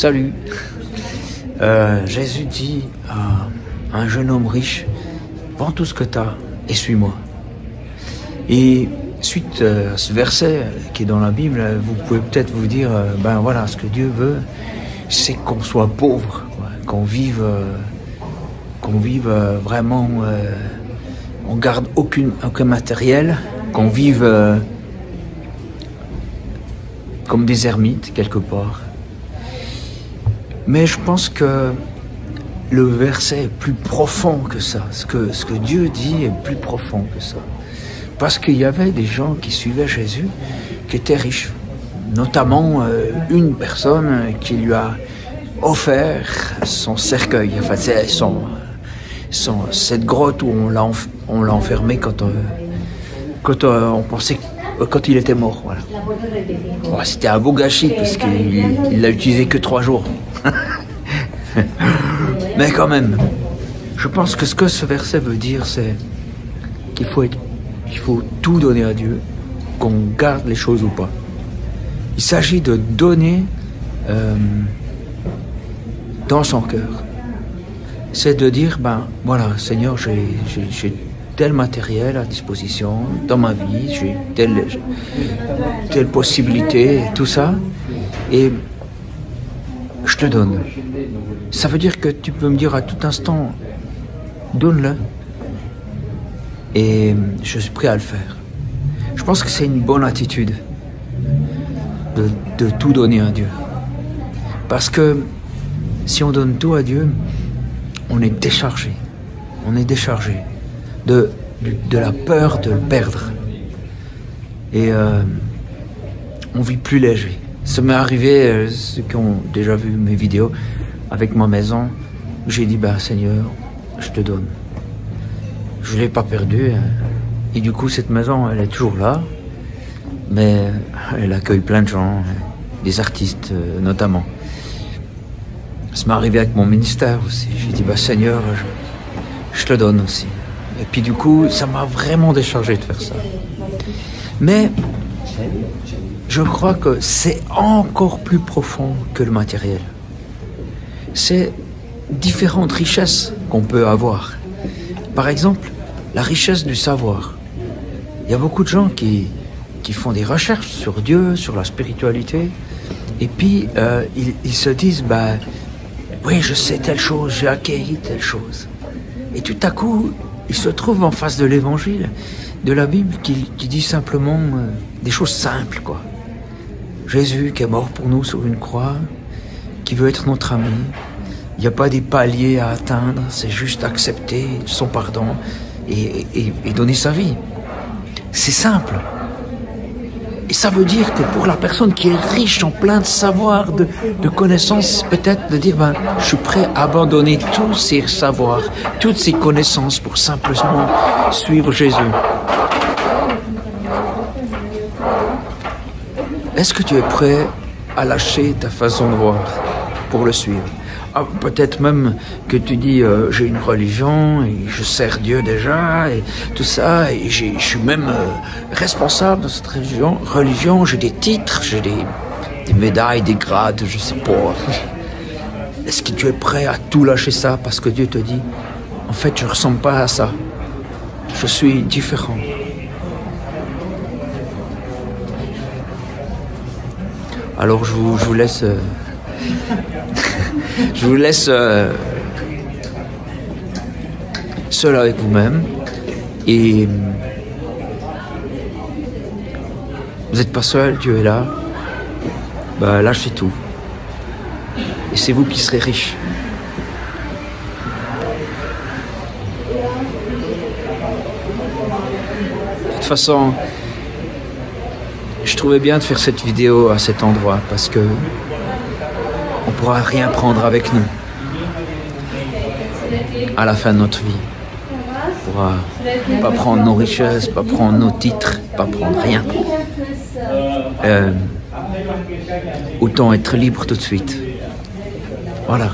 Salut. Jésus dit à un jeune homme riche, vends tout ce que tu as et suis-moi. Et suite à ce verset qui est dans la Bible, vous pouvez peut-être vous dire, ben voilà, ce que Dieu veut, c'est qu'on soit pauvre, qu'on vive vraiment, on garde aucun matériel, qu'on vive comme des ermites quelque part. Mais je pense que le verset est plus profond que ça. Ce que Dieu dit est plus profond que ça. Parce qu'il y avait des gens qui suivaient Jésus qui étaient riches. Notamment une personne qui lui a offert son cercueil. Enfin, c'est cette grotte où on l'a enfermé quand on pensait quand il était mort. Voilà. Bon, c'était un beau gâchis parce qu'il l'a utilisé que 3 jours. Mais quand même, je pense que ce que ce verset veut dire, c'est qu'il faut tout donner à Dieu, qu'on garde les choses ou pas. Il s'agit de donner dans son cœur. C'est de dire, ben voilà, Seigneur, j'ai tel matériel à disposition dans ma vie, j'ai telle possibilité, tout ça, et je te donne. Ça veut dire que tu peux me dire à tout instant, donne-le, et je suis prêt à le faire. Je pense que c'est une bonne attitude de tout donner à Dieu. Parce que si on donne tout à Dieu, on est déchargé. On est déchargé de la peur de le perdre. Et on vit plus léger. Ça m'est arrivé, ceux qui ont déjà vu mes vidéos, avec ma maison, j'ai dit, bah Seigneur, je te donne. Je ne l'ai pas perdue. Et du coup, cette maison, elle est toujours là. Mais elle accueille plein de gens, des artistes notamment. Ça m'est arrivé avec mon ministère aussi. J'ai dit, bah Seigneur, je te donne aussi. Et puis du coup, ça m'a vraiment déchargé de faire ça. Mais je crois que c'est encore plus profond que le matériel. C'est différentes richesses qu'on peut avoir. Par exemple, la richesse du savoir. Il y a beaucoup de gens qui font des recherches sur Dieu, sur la spiritualité, et puis ils se disent, bah, oui, je sais telle chose, j'ai acquis telle chose. Et tout à coup, ils se trouvent en face de l'évangile, de la Bible, qui dit simplement des choses simples, quoi. Jésus qui est mort pour nous sur une croix, qui veut être notre ami. Il n'y a pas des paliers à atteindre, c'est juste accepter son pardon et donner sa vie. C'est simple. Et ça veut dire que pour la personne qui est riche en plein de savoir, de connaissances, peut-être de dire, ben, je suis prêt à abandonner tous ces savoirs, toutes ces connaissances pour simplement suivre Jésus. Est-ce que tu es prêt à lâcher ta façon de voir pour le suivre? Ah, peut-être même que tu dis, j'ai une religion, et je sers Dieu déjà, et tout ça, et je suis même responsable de cette religion, j'ai des titres, j'ai des médailles, des grades, je sais pas. Est-ce que tu es prêt à tout lâcher ça parce que Dieu te dit, en fait, je ne ressemble pas à ça, je suis différent. Alors je vous laisse... je vous laisse seul avec vous-même. Et vous n'êtes pas seul, Dieu est là. Bah, lâchez tout. Et c'est vous qui serez riches. De toute façon, je trouvais bien de faire cette vidéo à cet endroit parce que on ne pourra rien prendre avec nous à la fin de notre vie. On ne pourra pas prendre nos richesses, pas prendre nos titres, pas prendre rien. Autant être libre tout de suite. Voilà.